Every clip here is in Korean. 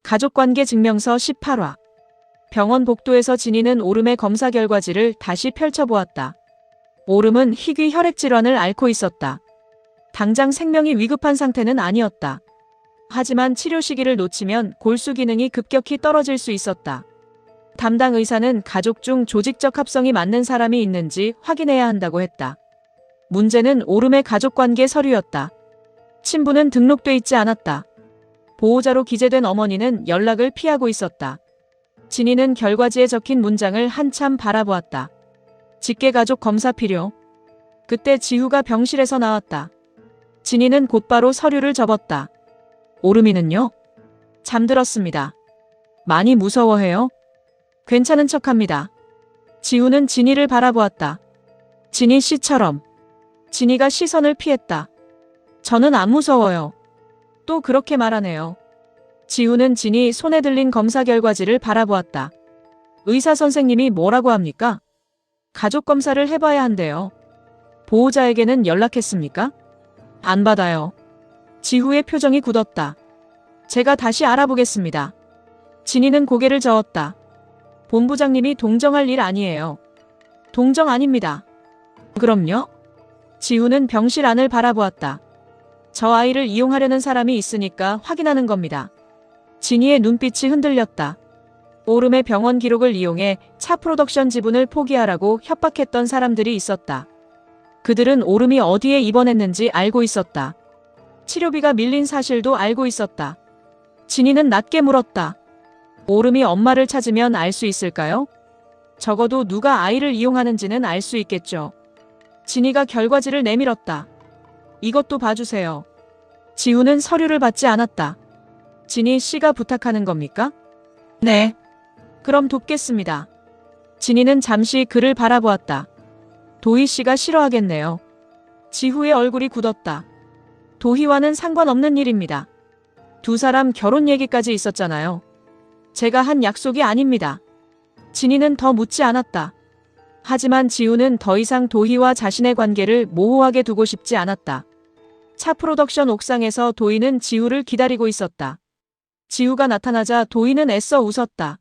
가족관계 증명서 18화. 병원 복도에서 진이는 오름의 검사 결과지를 다시 펼쳐보았다. 오름은 희귀 혈액질환을 앓고 있었다. 당장 생명이 위급한 상태는 아니었다. 하지만 치료 시기를 놓치면 골수 기능이 급격히 떨어질 수 있었다. 담당 의사는 가족 중 조직적 합성이 맞는 사람이 있는지 확인해야 한다고 했다. 문제는 오름의 가족관계 서류였다. 친부는 등록돼 있지 않았다. 보호자로 기재된 어머니는 연락을 피하고 있었다. 진이는 결과지에 적힌 문장을 한참 바라보았다. 직계가족 검사 필요. 그때 지후가 병실에서 나왔다. 진이는 곧바로 서류를 접었다. 오름이는요? 잠들었습니다. 많이 무서워해요? 괜찮은 척합니다. 지후는 진이를 바라보았다. 진이 씨처럼. 진이가 시선을 피했다. 저는 안 무서워요. 또 그렇게 말하네요. 지후는 진이 손에 들린 검사 결과지를 바라보았다. 의사 선생님이 뭐라고 합니까? 가족 검사를 해봐야 한대요. 보호자에게는 연락했습니까? 안 받아요. 지후의 표정이 굳었다. 제가 다시 알아보겠습니다. 진이는 고개를 저었다. 본부장님이 동정할 일 아니에요. 동정 아닙니다. 그럼요? 지후는 병실 안을 바라보았다. 저 아이를 이용하려는 사람이 있으니까 확인하는 겁니다. 진이의 눈빛이 흔들렸다. 오름의 병원 기록을 이용해 차 프로덕션 지분을 포기하라고 협박했던 사람들이 있었다. 그들은 오름이 어디에 입원했는지 알고 있었다. 치료비가 밀린 사실도 알고 있었다. 진이는 낮게 물었다. 오름이 엄마를 찾으면 알 수 있을까요? 적어도 누가 아이를 이용하는지는 알 수 있겠죠. 진이가 결과지를 내밀었다. 이것도 봐주세요. 지후는 서류를 받지 않았다. 진이 씨가 부탁하는 겁니까? 네. 그럼 돕겠습니다. 진이는 잠시 그를 바라보았다. 도희 씨가 싫어하겠네요. 지후의 얼굴이 굳었다. 도희와는 상관없는 일입니다. 두 사람 결혼 얘기까지 있었잖아요. 제가 한 약속이 아닙니다. 진이는 더 묻지 않았다. 하지만 지후는 더 이상 도희와 자신의 관계를 모호하게 두고 싶지 않았다. 차 프로덕션 옥상에서 도희는 지후를 기다리고 있었다. 지후가 나타나자 도희는 애써 웃었다.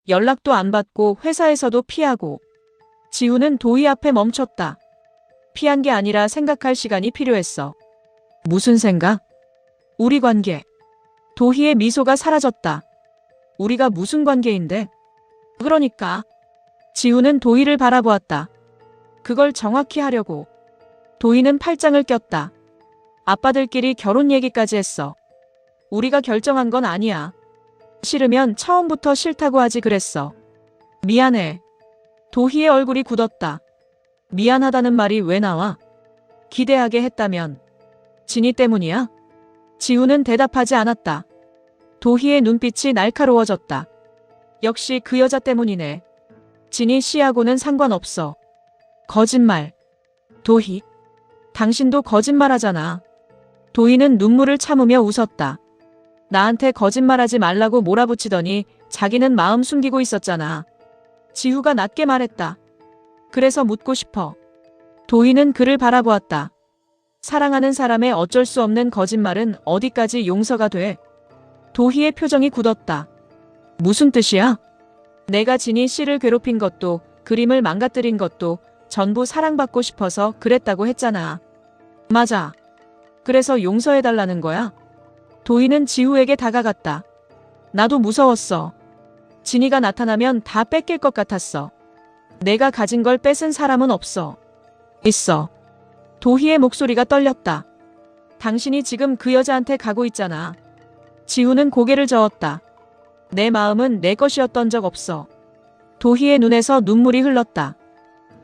연락도 안 받고 회사에서도 피하고. 지후는 도희 앞에 멈췄다. 피한 게 아니라 생각할 시간이 필요했어. 무슨 생각? 우리 관계. 도희의 미소가 사라졌다. 우리가 무슨 관계인데? 그러니까. 지후는 도희를 바라보았다. 그걸 정확히 하려고. 도희는 팔짱을 꼈다. 아빠들끼리 결혼 얘기까지 했어. 우리가 결정한 건 아니야. 싫으면 처음부터 싫다고 하지 그랬어. 미안해. 도희의 얼굴이 굳었다. 미안하다는 말이 왜 나와? 기대하게 했다면. 진이 때문이야? 지후는 대답하지 않았다. 도희의 눈빛이 날카로워졌다. 역시 그 여자 때문이네. 진이 씨하고는 상관없어. 거짓말. 도희. 당신도 거짓말하잖아. 도희는 눈물을 참으며 웃었다. 나한테 거짓말하지 말라고 몰아붙이더니 자기는 마음 숨기고 있었잖아. 지후가 낮게 말했다. 그래서 묻고 싶어. 도희는 그를 바라보았다. 사랑하는 사람의 어쩔 수 없는 거짓말은 어디까지 용서가 돼? 도희의 표정이 굳었다. 무슨 뜻이야? 내가 진이 씨를 괴롭힌 것도 그림을 망가뜨린 것도 전부 사랑받고 싶어서 그랬다고 했잖아. 맞아. 그래서 용서해달라는 거야? 도희는 지후에게 다가갔다. 나도 무서웠어. 진이가 나타나면 다 뺏길 것 같았어. 내가 가진 걸 뺏은 사람은 없어. 있어. 도희의 목소리가 떨렸다. 당신이 지금 그 여자한테 가고 있잖아. 지후는 고개를 저었다. 내 마음은 내 것이었던 적 없어. 도희의 눈에서 눈물이 흘렀다.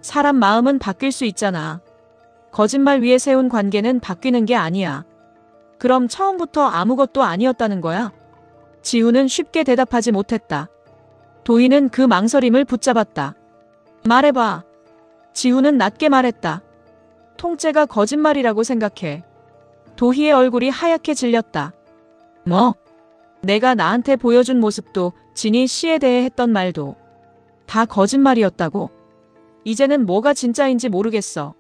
사람 마음은 바뀔 수 있잖아. 거짓말 위에 세운 관계는 바뀌는 게 아니야. 그럼 처음부터 아무것도 아니었다는 거야? 지후는 쉽게 대답하지 못했다. 도희는 그 망설임을 붙잡았다. 말해봐. 지후는 낮게 말했다. 통째가 거짓말이라고 생각해. 도희의 얼굴이 하얗게 질렸다. 뭐? 내가 나한테 보여준 모습도 진이 씨에 대해 했던 말도 다 거짓말이었다고? 이제는 뭐가 진짜인지 모르겠어.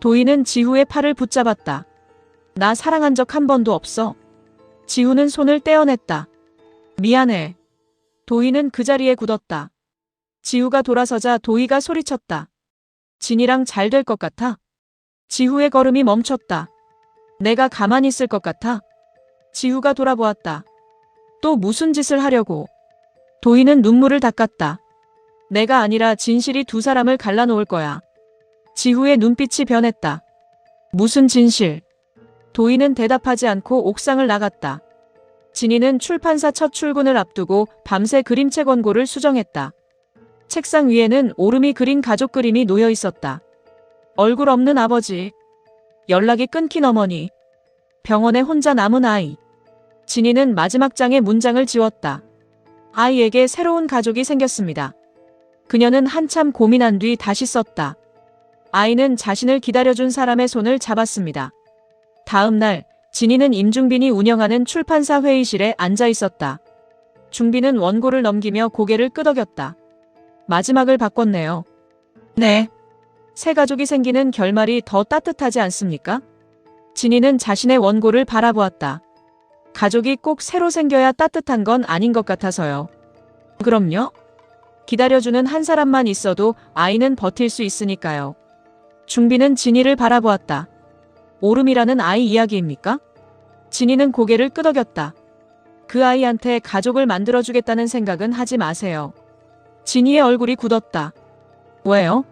도희는 지후의 팔을 붙잡았다. 나 사랑한 적 한 번도 없어. 지후는 손을 떼어냈다. 미안해. 도희는 그 자리에 굳었다. 지우가 돌아서자 도희가 소리쳤다. 진이랑 잘 될 것 같아? 지후의 걸음이 멈췄다. 내가 가만히 있을 것 같아? 지후가 돌아보았다. 또 무슨 짓을 하려고? 도희는 눈물을 닦았다. 내가 아니라 진실이 두 사람을 갈라놓을 거야. 지후의 눈빛이 변했다. 무슨 진실? 도희는 대답하지 않고 옥상을 나갔다. 진이는 출판사 첫 출근을 앞두고 밤새 그림책 원고를 수정했다. 책상 위에는 오름이 그린 가족 그림이 놓여 있었다. 얼굴 없는 아버지, 연락이 끊긴 어머니, 병원에 혼자 남은 아이. 진이는 마지막 장의 문장을 지웠다. 아이에게 새로운 가족이 생겼습니다. 그녀는 한참 고민한 뒤 다시 썼다. 아이는 자신을 기다려준 사람의 손을 잡았습니다. 다음 날 진이는 임중빈이 운영하는 출판사 회의실에 앉아 있었다. 중빈은 원고를 넘기며 고개를 끄덕였다. 마지막을 바꿨네요. 네. 새 가족이 생기는 결말이 더 따뜻하지 않습니까? 진이는 자신의 원고를 바라보았다. 가족이 꼭 새로 생겨야 따뜻한 건 아닌 것 같아서요. 그럼요. 기다려주는 한 사람만 있어도 아이는 버틸 수 있으니까요. 중빈은 진이를 바라보았다. 오름이라는 아이 이야기입니까? 진이는 고개를 끄덕였다. 그 아이한테 가족을 만들어주겠다는 생각은 하지 마세요. 진이의 얼굴이 굳었다. 왜요?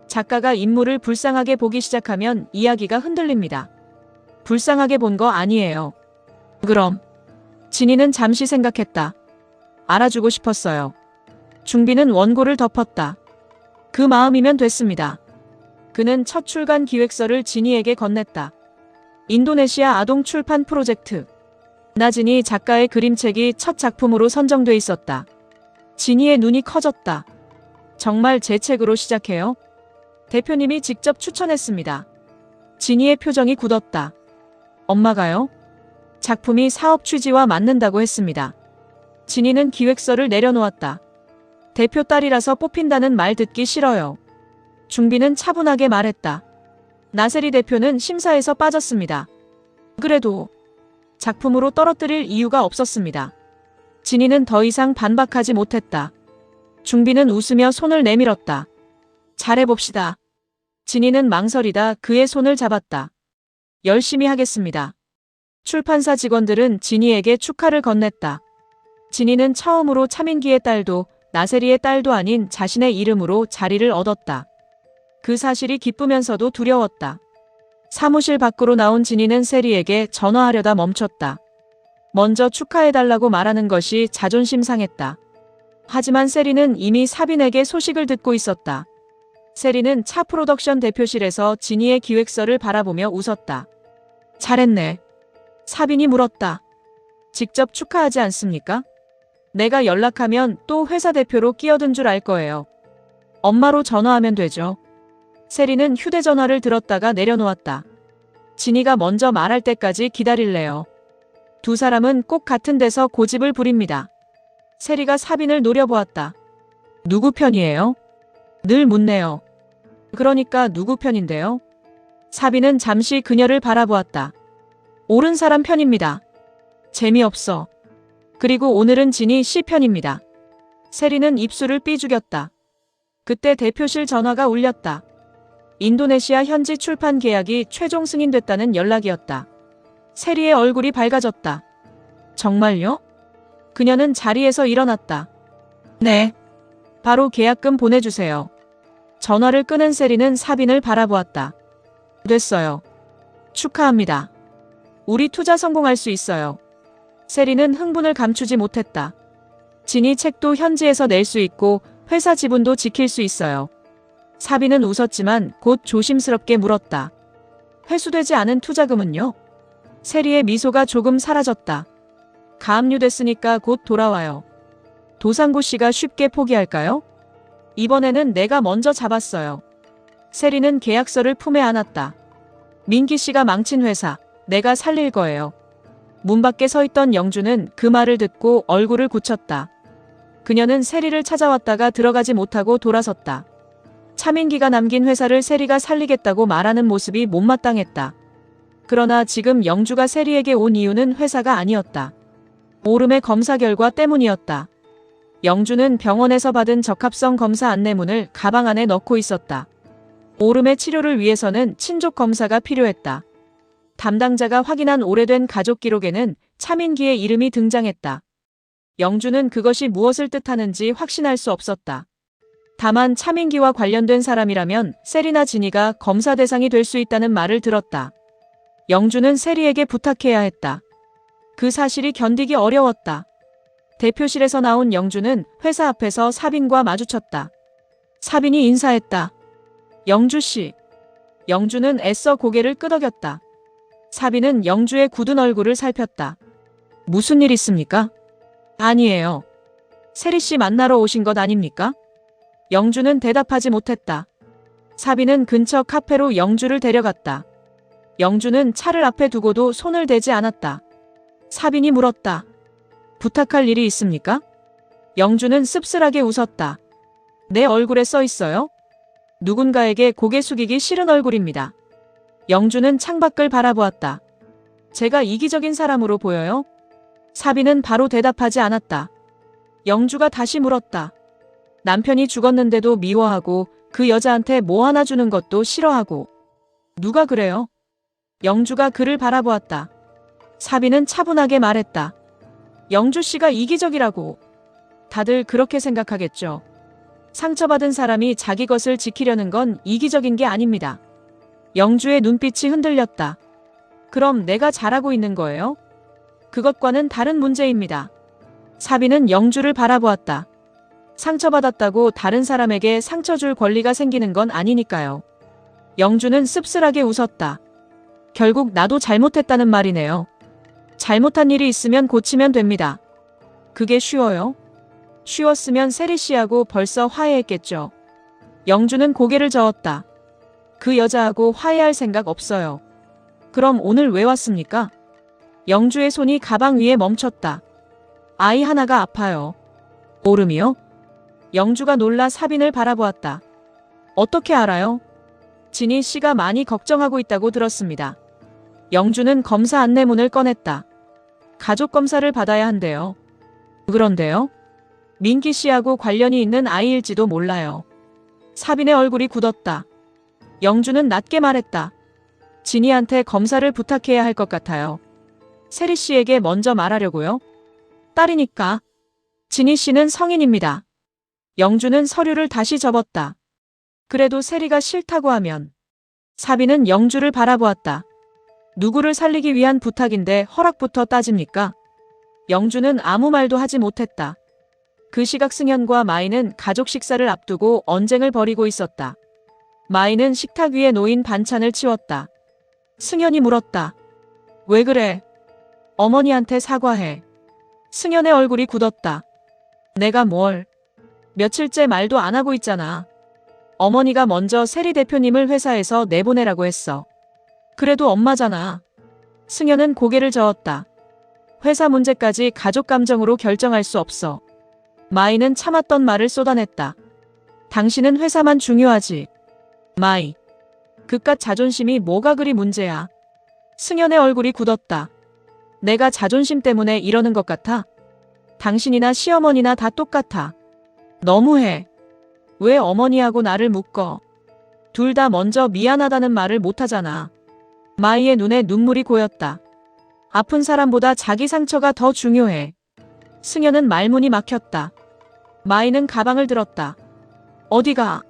작가가 인물을 불쌍하게 보기 시작하면 이야기가 흔들립니다. 불쌍하게 본 거 아니에요. 그럼? 진이는 잠시 생각했다. 알아주고 싶었어요. 중빈은 원고를 덮었다. 그 마음이면 됐습니다. 그는 첫 출간 기획서를 진이에게 건넸다. 인도네시아 아동 출판 프로젝트. 나진이 작가의 그림책이 첫 작품으로 선정돼 있었다. 진이의 눈이 커졌다. 정말 제 책으로 시작해요? 대표님이 직접 추천했습니다. 진이의 표정이 굳었다. 엄마가요? 작품이 사업 취지와 맞는다고 했습니다. 진이는 기획서를 내려놓았다. 대표 딸이라서 뽑힌다는 말 듣기 싫어요. 중빈은 차분하게 말했다. 나세리 대표는 심사에서 빠졌습니다. 그래도 작품으로 떨어뜨릴 이유가 없었습니다. 진이는 더 이상 반박하지 못했다. 중빈은 웃으며 손을 내밀었다. 잘해봅시다. 진이는 망설이다 그의 손을 잡았다. 열심히 하겠습니다. 출판사 직원들은 진이에게 축하를 건넸다. 진이는 처음으로 차민기의 딸도 나세리의 딸도 아닌 자신의 이름으로 자리를 얻었다. 그 사실이 기쁘면서도 두려웠다. 사무실 밖으로 나온 진이는 세리에게 전화하려다 멈췄다. 먼저 축하해달라고 말하는 것이 자존심 상했다. 하지만 세리는 이미 사빈에게 소식을 듣고 있었다. 세리는 차 프로덕션 대표실에서 진이의 기획서를 바라보며 웃었다. 잘했네. 사빈이 물었다. 직접 축하하지 않습니까? 내가 연락하면 또 회사 대표로 끼어든 줄 알 거예요. 엄마로 전화하면 되죠. 세리는 휴대전화를 들었다가 내려놓았다. 진이가 먼저 말할 때까지 기다릴래요. 두 사람은 꼭 같은 데서 고집을 부립니다. 세리가 사빈을 노려보았다. 누구 편이에요? 늘 묻네요. 그러니까 누구 편인데요? 사빈은 잠시 그녀를 바라보았다. 옳은 사람 편입니다. 재미없어. 그리고 오늘은 진이 씨 편입니다. 세리는 입술을 삐죽였다. 그때 대표실 전화가 울렸다. 인도네시아 현지 출판 계약이 최종 승인됐다는 연락이었다. 세리의 얼굴이 밝아졌다. 정말요? 그녀는 자리에서 일어났다. 네. 바로 계약금 보내주세요. 전화를 끊은 세리는 사빈을 바라보았다. 됐어요. 축하합니다. 우리 투자 성공할 수 있어요. 세리는 흥분을 감추지 못했다. 진이 책도 현지에서 낼 수 있고 회사 지분도 지킬 수 있어요. 사빈은 웃었지만 곧 조심스럽게 물었다. 회수되지 않은 투자금은요? 세리의 미소가 조금 사라졌다. 가압류됐으니까 곧 돌아와요. 도상구 씨가 쉽게 포기할까요? 이번에는 내가 먼저 잡았어요. 세리는 계약서를 품에 안았다. 민기 씨가 망친 회사, 내가 살릴 거예요. 문 밖에 서 있던 영주는 그 말을 듣고 얼굴을 굳혔다. 그녀는 세리를 찾아왔다가 들어가지 못하고 돌아섰다. 차민기가 남긴 회사를 세리가 살리겠다고 말하는 모습이 못마땅했다. 그러나 지금 영주가 세리에게 온 이유는 회사가 아니었다. 오름의 검사 결과 때문이었다. 영주는 병원에서 받은 적합성 검사 안내문을 가방 안에 넣고 있었다. 오름의 치료를 위해서는 친족 검사가 필요했다. 담당자가 확인한 오래된 가족 기록에는 차민기의 이름이 등장했다. 영주는 그것이 무엇을 뜻하는지 확신할 수 없었다. 다만 차민기와 관련된 사람이라면 세리나 진이가 검사 대상이 될 수 있다는 말을 들었다. 영주는 세리에게 부탁해야 했다. 그 사실이 견디기 어려웠다. 대표실에서 나온 영주는 회사 앞에서 사빈과 마주쳤다. 사빈이 인사했다. 영주 씨. 영주는 애써 고개를 끄덕였다. 사빈은 영주의 굳은 얼굴을 살폈다. 무슨 일 있습니까? 아니에요. 세리 씨 만나러 오신 것 아닙니까? 영주는 대답하지 못했다. 사빈은 근처 카페로 영주를 데려갔다. 영주는 차를 앞에 두고도 손을 대지 않았다. 사빈이 물었다. 부탁할 일이 있습니까? 영주는 씁쓸하게 웃었다. 내 얼굴에 써 있어요? 누군가에게 고개 숙이기 싫은 얼굴입니다. 영주는 창밖을 바라보았다. 제가 이기적인 사람으로 보여요? 사빈은 바로 대답하지 않았다. 영주가 다시 물었다. 남편이 죽었는데도 미워하고 그 여자한테 뭐 하나 주는 것도 싫어하고. 누가 그래요? 영주가 그를 바라보았다. 사빈은 차분하게 말했다. 영주 씨가 이기적이라고. 다들 그렇게 생각하겠죠. 상처받은 사람이 자기 것을 지키려는 건 이기적인 게 아닙니다. 영주의 눈빛이 흔들렸다. 그럼 내가 잘하고 있는 거예요? 그것과는 다른 문제입니다. 사빈은 영주를 바라보았다. 상처받았다고 다른 사람에게 상처 줄 권리가 생기는 건 아니니까요. 영주는 씁쓸하게 웃었다. 결국 나도 잘못했다는 말이네요. 잘못한 일이 있으면 고치면 됩니다. 그게 쉬워요? 쉬웠으면 세리 씨하고 벌써 화해했겠죠. 영주는 고개를 저었다. 그 여자하고 화해할 생각 없어요. 그럼 오늘 왜 왔습니까? 영주의 손이 가방 위에 멈췄다. 아이 하나가 아파요. 오름이요? 영주가 놀라 사빈을 바라보았다. 어떻게 알아요? 진희 씨가 많이 걱정하고 있다고 들었습니다. 영주는 검사 안내문을 꺼냈다. 가족 검사를 받아야 한대요. 그런데요? 민기 씨하고 관련이 있는 아이일지도 몰라요. 사빈의 얼굴이 굳었다. 영주는 낮게 말했다. 진희한테 검사를 부탁해야 할 것 같아요. 세리 씨에게 먼저 말하려고요? 딸이니까. 진희 씨는 성인입니다. 영주는 서류를 다시 접었다. 그래도 세리가 싫다고 하면. 사빈은 영주를 바라보았다. 누구를 살리기 위한 부탁인데 허락부터 따집니까? 영주는 아무 말도 하지 못했다. 그 시각 승현과 마이는 가족 식사를 앞두고 언쟁을 벌이고 있었다. 마이는 식탁 위에 놓인 반찬을 치웠다. 승현이 물었다. 왜 그래? 어머니한테 사과해. 승현의 얼굴이 굳었다. 내가 뭘? 며칠째 말도 안 하고 있잖아. 어머니가 먼저 세리 대표님을 회사에서 내보내라고 했어. 그래도 엄마잖아. 승현은 고개를 저었다. 회사 문제까지 가족 감정으로 결정할 수 없어. 마이는 참았던 말을 쏟아냈다. 당신은 회사만 중요하지. 마이. 그깟 자존심이 뭐가 그리 문제야. 승현의 얼굴이 굳었다. 내가 자존심 때문에 이러는 것 같아? 당신이나 시어머니나 다 똑같아. 너무해. 왜 어머니하고 나를 묶어? 둘 다 먼저 미안하다는 말을 못하잖아. 마이의 눈에 눈물이 고였다. 아픈 사람보다 자기 상처가 더 중요해. 승현은 말문이 막혔다. 마이는 가방을 들었다. 어디가?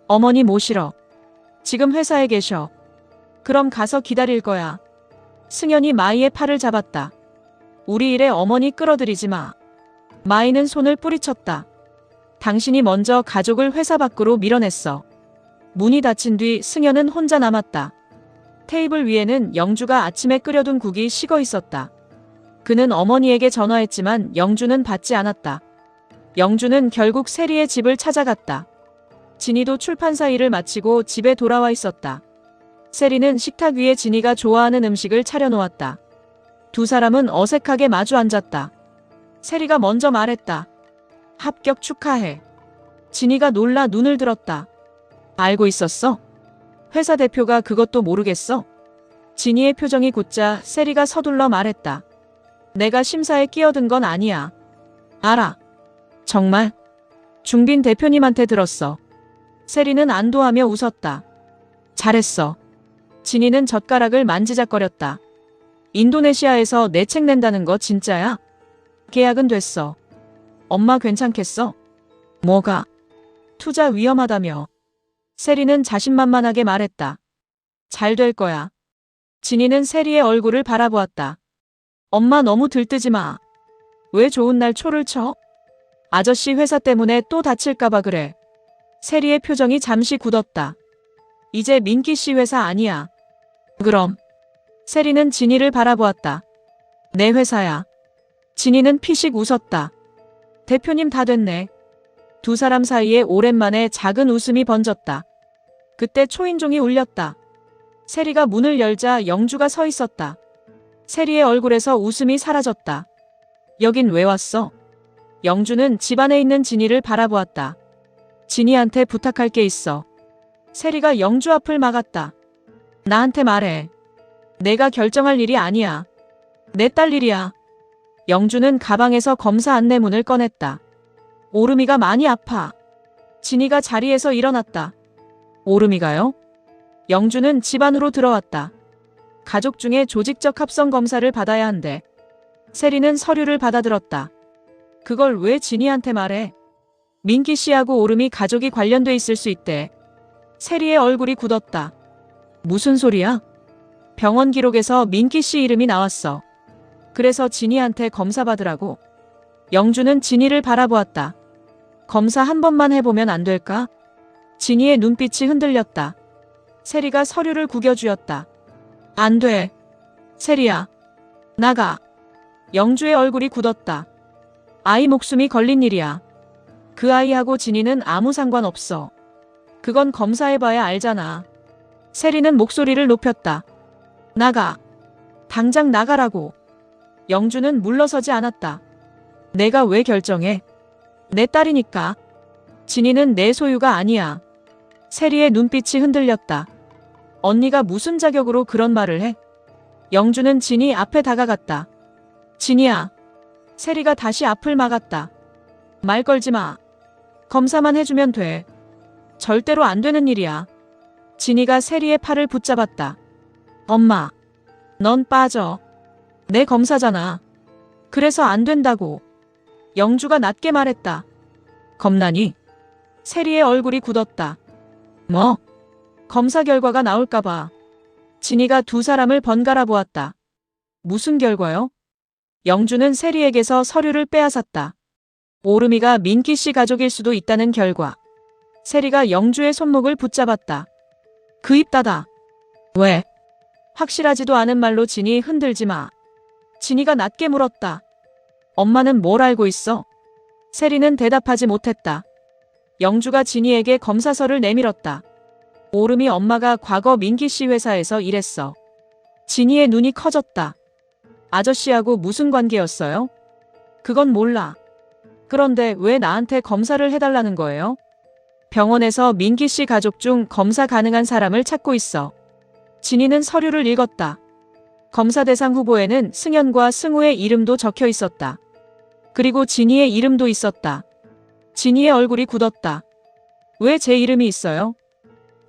어머니 모시러. 지금 회사에 계셔. 그럼 가서 기다릴 거야. 승현이 마이의 팔을 잡았다. 우리 일에 어머니 끌어들이지 마. 마이는 손을 뿌리쳤다. 당신이 먼저 가족을 회사 밖으로 밀어냈어. 문이 닫힌 뒤 승현은 혼자 남았다. 테이블 위에는 영주가 아침에 끓여둔 국이 식어 있었다. 그는 어머니에게 전화했지만 영주는 받지 않았다. 영주는 결국 세리의 집을 찾아갔다. 진희도 출판사 일을 마치고 집에 돌아와 있었다. 세리는 식탁 위에 진희가 좋아하는 음식을 차려놓았다. 두 사람은 어색하게 마주 앉았다. 세리가 먼저 말했다. 합격 축하해. 진희가 놀라 눈을 들었다. 알고 있었어? 회사 대표가 그것도 모르겠어? 진희의 표정이 굳자 세리가 서둘러 말했다. 내가 심사에 끼어든 건 아니야. 알아. 정말? 중빈 대표님한테 들었어. 세리는 안도하며 웃었다. 잘했어. 진이는 젓가락을 만지작거렸다. 인도네시아에서 내 책 낸다는 거 진짜야? 계약은 됐어. 엄마 괜찮겠어? 뭐가? 투자 위험하다며. 세리는 자신만만하게 말했다. 잘 될 거야. 진이는 세리의 얼굴을 바라보았다. 엄마 너무 들뜨지 마. 왜 좋은 날 초를 쳐? 아저씨 회사 때문에 또 다칠까봐 그래. 세리의 표정이 잠시 굳었다. 이제 민기 씨 회사 아니야. 그럼. 세리는 진이를 바라보았다. 내 회사야. 진이는 피식 웃었다. 대표님 다 됐네. 두 사람 사이에 오랜만에 작은 웃음이 번졌다. 그때 초인종이 울렸다. 세리가 문을 열자 영주가 서 있었다. 세리의 얼굴에서 웃음이 사라졌다. 여긴 왜 왔어? 영주는 집안에 있는 진이를 바라보았다. 진이한테 부탁할 게 있어. 세리가 영주 앞을 막았다. 나한테 말해. 내가 결정할 일이 아니야. 내 딸 일이야. 영주는 가방에서 검사 안내문을 꺼냈다. 오름이가 많이 아파. 진이가 자리에서 일어났다. 오름이가요? 영주는 집 안으로 들어왔다. 가족 중에 조직적 합성 검사를 받아야 한대. 세리는 서류를 받아들었다. 그걸 왜 진이한테 말해? 민기 씨하고 오름이 가족이 관련돼 있을 수 있대. 세리의 얼굴이 굳었다. 무슨 소리야? 병원 기록에서 민기 씨 이름이 나왔어. 그래서 진이한테 검사 받으라고. 영주는 진이를 바라보았다. 검사 한 번만 해보면 안 될까? 진이의 눈빛이 흔들렸다. 세리가 서류를 구겨주었다. 안 돼. 세리야. 나가. 영주의 얼굴이 굳었다. 아이 목숨이 걸린 일이야. 그 아이하고 진이는 아무 상관없어. 그건 검사해봐야 알잖아. 세리는 목소리를 높였다. 나가. 당장 나가라고. 영주는 물러서지 않았다. 내가 왜 결정해? 내 딸이니까. 진이는 내 소유가 아니야. 세리의 눈빛이 흔들렸다. 언니가 무슨 자격으로 그런 말을 해? 영주는 진이 앞에 다가갔다. 진이야. 세리가 다시 앞을 막았다. 말 걸지 마. 검사만 해주면 돼. 절대로 안 되는 일이야. 진이가 세리의 팔을 붙잡았다. 엄마. 넌 빠져. 내 검사잖아. 그래서 안 된다고. 영주가 낮게 말했다. 겁나니? 세리의 얼굴이 굳었다. 뭐? 검사 결과가 나올까봐. 진이가 두 사람을 번갈아 보았다. 무슨 결과요? 영주는 세리에게서 서류를 빼앗았다. 오름이가 민기 씨 가족일 수도 있다는 결과. 세리가 영주의 손목을 붙잡았다. 그 입 닫아. 왜? 확실하지도 않은 말로 진이 흔들지 마. 진이가 낮게 물었다. 엄마는 뭘 알고 있어? 세리는 대답하지 못했다. 영주가 진이에게 검사서를 내밀었다. 오름이 엄마가 과거 민기 씨 회사에서 일했어. 진이의 눈이 커졌다. 아저씨하고 무슨 관계였어요? 그건 몰라. 그런데 왜 나한테 검사를 해달라는 거예요? 병원에서 민기 씨 가족 중 검사 가능한 사람을 찾고 있어. 진이는 서류를 읽었다. 검사 대상 후보에는 승현과 승우의 이름도 적혀 있었다. 그리고 진이의 이름도 있었다. 진이의 얼굴이 굳었다. 왜 제 이름이 있어요?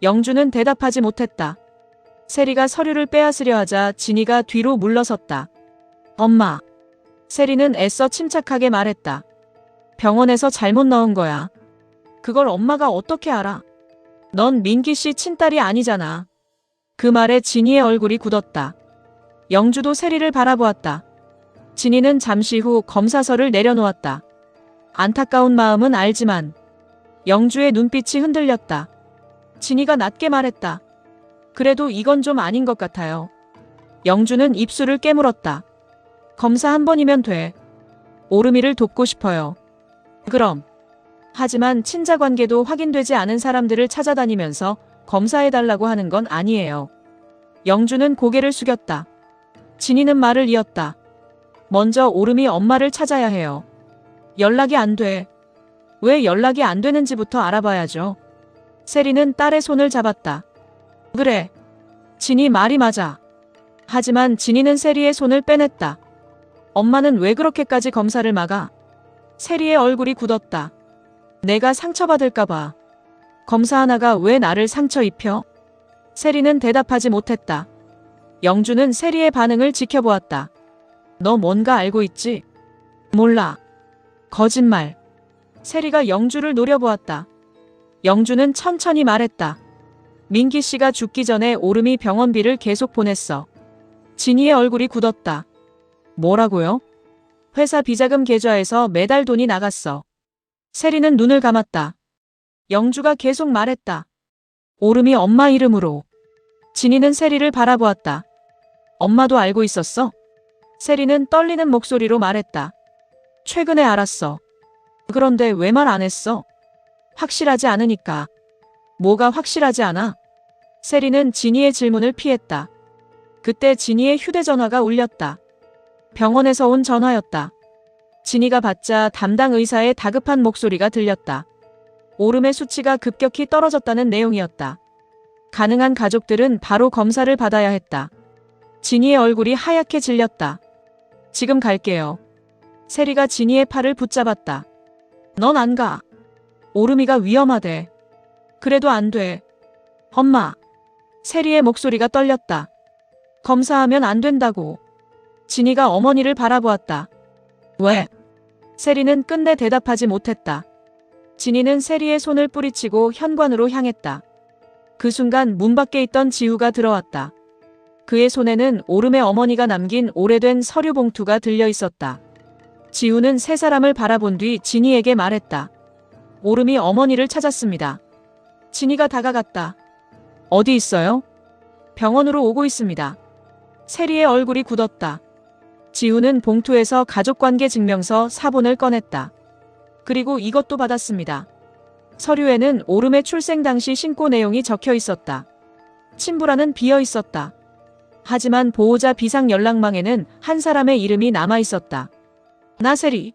영주는 대답하지 못했다. 세리가 서류를 빼앗으려 하자 진이가 뒤로 물러섰다. 엄마. 세리는 애써 침착하게 말했다. 병원에서 잘못 넣은 거야. 그걸 엄마가 어떻게 알아? 넌 민기 씨 친딸이 아니잖아. 그 말에 진이의 얼굴이 굳었다. 영주도 세리를 바라보았다. 진이는 잠시 후 검사서를 내려놓았다. 안타까운 마음은 알지만 영주의 눈빛이 흔들렸다. 진이가 낮게 말했다. 그래도 이건 좀 아닌 것 같아요. 영주는 입술을 깨물었다. 검사 한 번이면 돼. 오름이를 돕고 싶어요. 그럼. 하지만 친자 관계도 확인되지 않은 사람들을 찾아다니면서 검사해달라고 하는 건 아니에요. 영주는 고개를 숙였다. 진이는 말을 이었다. 먼저 오름이 엄마를 찾아야 해요. 연락이 안 돼. 왜 연락이 안 되는지부터 알아봐야죠. 세리는 딸의 손을 잡았다. 그래. 진이 말이 맞아. 하지만 진이는 세리의 손을 빼냈다. 엄마는 왜 그렇게까지 검사를 막아? 세리의 얼굴이 굳었다. 내가 상처받을까봐. 검사 하나가 왜 나를 상처 입혀? 세리는 대답하지 못했다. 영주는 세리의 반응을 지켜보았다. 너 뭔가 알고 있지? 몰라. 거짓말. 세리가 영주를 노려보았다. 영주는 천천히 말했다. 민기 씨가 죽기 전에 오름이 병원비를 계속 보냈어. 진희의 얼굴이 굳었다. 뭐라고요? 회사 비자금 계좌에서 매달 돈이 나갔어. 세리는 눈을 감았다. 영주가 계속 말했다. 오름이 엄마 이름으로. 진희는 세리를 바라보았다. 엄마도 알고 있었어? 세리는 떨리는 목소리로 말했다. 최근에 알았어. 그런데 왜 말 안 했어? 확실하지 않으니까. 뭐가 확실하지 않아? 세리는 진희의 질문을 피했다. 그때 진희의 휴대전화가 울렸다. 병원에서 온 전화였다. 진희가 받자 담당 의사의 다급한 목소리가 들렸다. 오름의 수치가 급격히 떨어졌다는 내용이었다. 가능한 가족들은 바로 검사를 받아야 했다. 진희의 얼굴이 하얗게 질렸다. 지금 갈게요. 세리가 진희의 팔을 붙잡았다. 넌 안 가. 오름이가 위험하대. 그래도 안 돼. 엄마. 세리의 목소리가 떨렸다. 검사하면 안 된다고. 진희가 어머니를 바라보았다. 왜? 세리는 끝내 대답하지 못했다. 진희는 세리의 손을 뿌리치고 현관으로 향했다. 그 순간 문 밖에 있던 지우가 들어왔다. 그의 손에는 오름의 어머니가 남긴 오래된 서류 봉투가 들려 있었다. 지우는 세 사람을 바라본 뒤 진희에게 말했다. 오름이 어머니를 찾았습니다. 진희가 다가갔다. 어디 있어요? 병원으로 오고 있습니다. 세리의 얼굴이 굳었다. 지우는 봉투에서 가족관계 증명서 4본을 꺼냈다. 그리고 이것도 받았습니다. 서류에는 오름의 출생 당시 신고 내용이 적혀 있었다. 친부란은 비어 있었다. 하지만 보호자 비상 연락망에는 한 사람의 이름이 남아 있었다. 나세리.